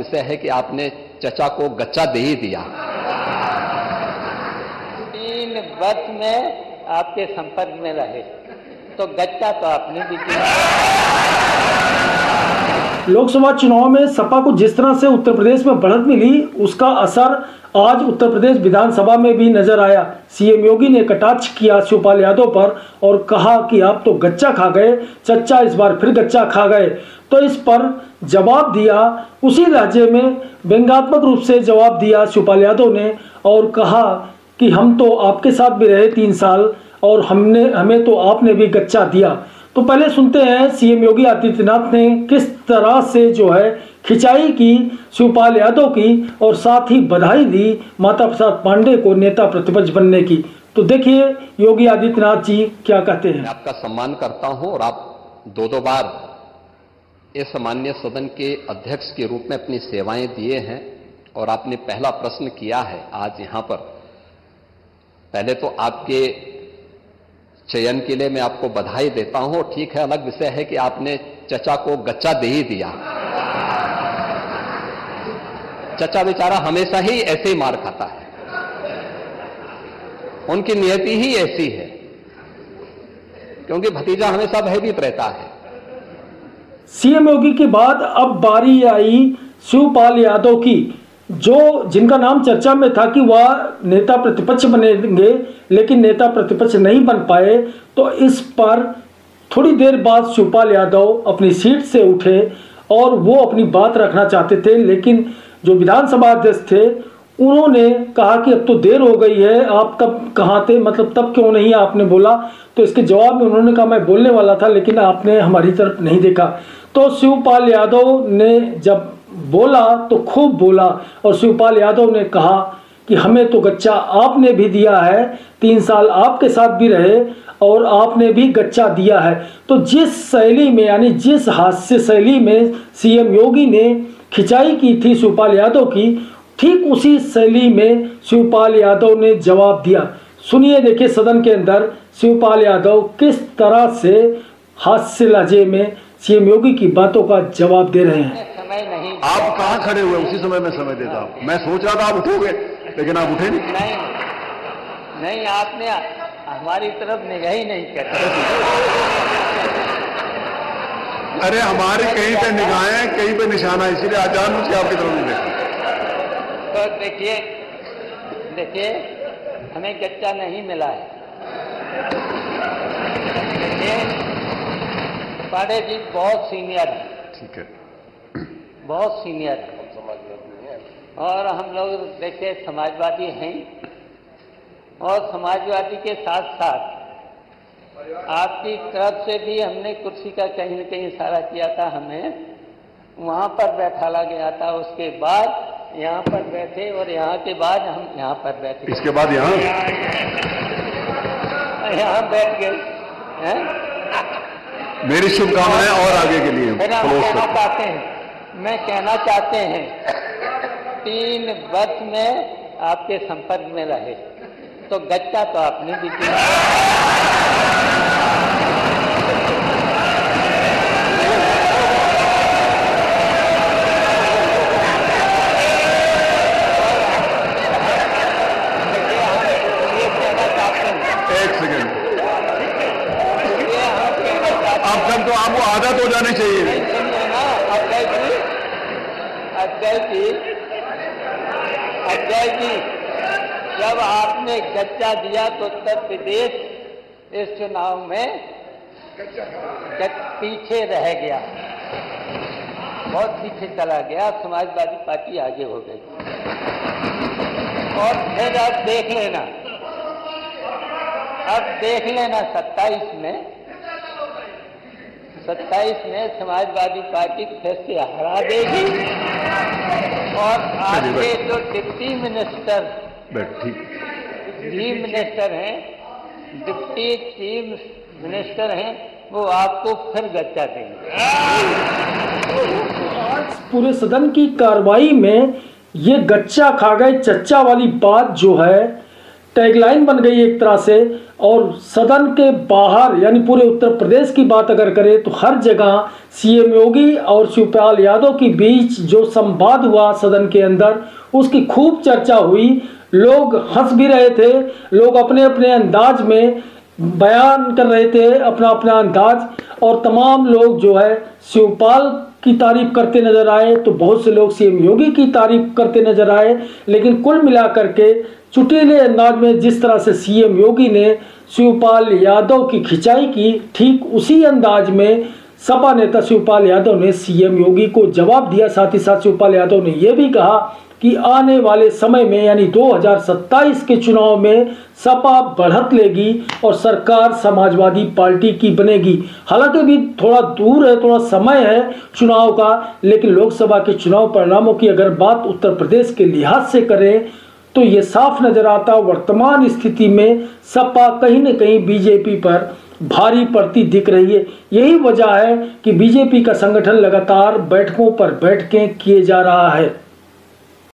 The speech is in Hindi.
विषय है कि आपने चचा को गच्चा दे ही दिया। 3 वर्ष में आपके संपर्क में रहे तो गच्चा तो आपने भी दिया। लोकसभा चुनाव में सपा को जिस तरह से उत्तर प्रदेश में बढ़त मिली, उसका असर आज उत्तर प्रदेश विधानसभा में भी नजर आया। सीएम योगी ने कटाक्ष किया शिवपाल यादव पर और कहा कि आप तो गच्चा खा गए, चच्चा इस बार फिर गच्चा खा गए। तो इस पर जवाब दिया, उसी लहजे में व्यंग्यात्मक रूप से जवाब दिया शिवपाल यादव ने और कहा कि हम तो आपके साथ भी रहे 3 साल और हमें तो आपने भी गच्चा दिया। तो पहले सुनते हैं सीएम योगी आदित्यनाथ ने किस तरह से जो है खिंचाई की शिवपाल यादव की और साथ ही बधाई दी माता प्रसाद पांडे को नेता प्रतिपक्ष बनने की। तो देखिए योगी आदित्यनाथ जी क्या कहते हैं। मैं आपका सम्मान करता हूं और आप 2 बार इस माननीय सदन के अध्यक्ष के रूप में अपनी सेवाएं दिए हैं और आपने पहला प्रश्न किया है आज यहां पर। पहले तो आपके चयन के लिए मैं आपको बधाई देता हूं। ठीक है, अलग विषय है कि आपने चचा को गच्चा दे ही दिया। चचा बेचारा हमेशा ही ऐसे ही मार खाता है, उनकी नियति ही ऐसी है, क्योंकि भतीजा हमेशा भयभीत रहता है। सीएम योगी के बाद अब बारी आई शिवपाल यादव की, जो जिनका नाम चर्चा में था कि वह नेता प्रतिपक्ष बनेंगे, लेकिन नेता प्रतिपक्ष नहीं बन पाए। तो इस पर थोड़ी देर बाद शिवपाल यादव अपनी सीट से उठे और वो अपनी बात रखना चाहते थे, लेकिन जो विधानसभा अध्यक्ष थे उन्होंने कहा कि अब तो देर हो गई है, आप तब कहाँ थे, मतलब तब क्यों नहीं आपने बोला। तो इसके जवाब में उन्होंने कहा मैं बोलने वाला था लेकिन आपने हमारी तरफ नहीं देखा। तो शिवपाल यादव ने जब बोला तो खूब बोला और शिवपाल यादव ने कहा कि हमें तो गच्चा आपने भी दिया है, 3 साल आपके साथ भी रहे और आपने भी गच्चा दिया है। तो जिस शैली में यानी जिस हास्य शैली में सीएम योगी ने खिंचाई की थी शिवपाल यादव की, ठीक उसी शैली में शिवपाल यादव ने जवाब दिया। सुनिए, देखिए सदन के अंदर शिवपाल यादव किस तरह से हास्य लहजे में सीएम योगी की बातों का जवाब दे रहे हैं। आप कहाँ खड़े हुए? उसी समय में समय देता हूं। मैं सोच रहा था आप उठोगे, लेकिन आप उठे नहीं। नहीं, आपने हमारी तरफ निगाह ही नहीं करी। अरे हमारी कहीं पे निगाहें, कहीं पे निशाना, इसीलिए आजाद मुझे आपकी तरफ नहीं देखा। तो देखिए हमें गच्चा नहीं मिला है। पांडे जी बहुत सीनियर है, ठीक है, बहुत सीनियर है और हम लोग देखिए समाजवादी हैं और समाजवादी के साथ साथ आपकी तरफ से भी हमने कुर्सी का कहीं न कहीं इशारा किया था, हमें वहां पर बैठाला गया था, उसके बाद यहाँ पर बैठे और यहाँ के बाद हम यहाँ पर बैठे, इसके बाद यहाँ बैठ गए हैं। मेरी शुभकामनाएं और आगे के लिए। मैं कहना चाहते हैं 3 वर्ष में आपके संपर्क में रहे तो गच्चा तो आपने भी दिया। एक सेकंड, अब तक तो आपको आदत हो जानी चाहिए। अजय जी, जब आपने गच्चा दिया तो उत्तर प्रदेश इस चुनाव में पीछे रह गया, बहुत पीछे चला गया, समाजवादी पार्टी आगे हो गई। और फिर अब देख लेना 27 में समाजवादी पार्टी फिर से हरा देगी और आपके जो deputy minister deputy chief minister हैं वो आपको फिर गच्चा देंगे। पूरे सदन की कार्रवाई में ये गच्चा खा गए चच्चा वाली बात जो है टैगलाइन बन गई एक तरह से। और सदन के बाहर यानी पूरे उत्तर प्रदेश की बात अगर करें तो हर जगह सीएम योगी और शिवपाल यादव के बीच जो संवाद हुआ सदन के अंदर, उसकी खूब चर्चा हुई। लोग हंस भी रहे थे, लोग अपने अपने अंदाज में बयान कर रहे थे, अपना अपना अंदाज। और तमाम लोग जो है शिवपाल की तारीफ करते नजर आए, तो बहुत से लोग सीएम योगी की तारीफ करते नजर आए। लेकिन कुल मिलाकर के चुटीले अंदाज में जिस तरह से सीएम योगी ने शिवपाल यादव की खिंचाई की, ठीक उसी अंदाज में सपा नेता शिवपाल यादव ने सीएम योगी को जवाब दिया। साथ ही साथ शिवपाल यादव ने यह भी कहा कि आने वाले समय में यानी 2027 के चुनाव में सपा बढ़त लेगी और सरकार समाजवादी पार्टी की बनेगी। हालांकि अभी थोड़ा दूर है, थोड़ा समय है चुनाव का, लेकिन लोकसभा के चुनाव परिणामों की अगर बात उत्तर प्रदेश के लिहाज से करें तो ये साफ नजर आता वर्तमान स्थिति में सपा कहीं न कहीं बीजेपी पर भारी पड़ती दिख रही है। यही वजह है कि बीजेपी का संगठन लगातार बैठकों पर बैठकें किए जा रहा है।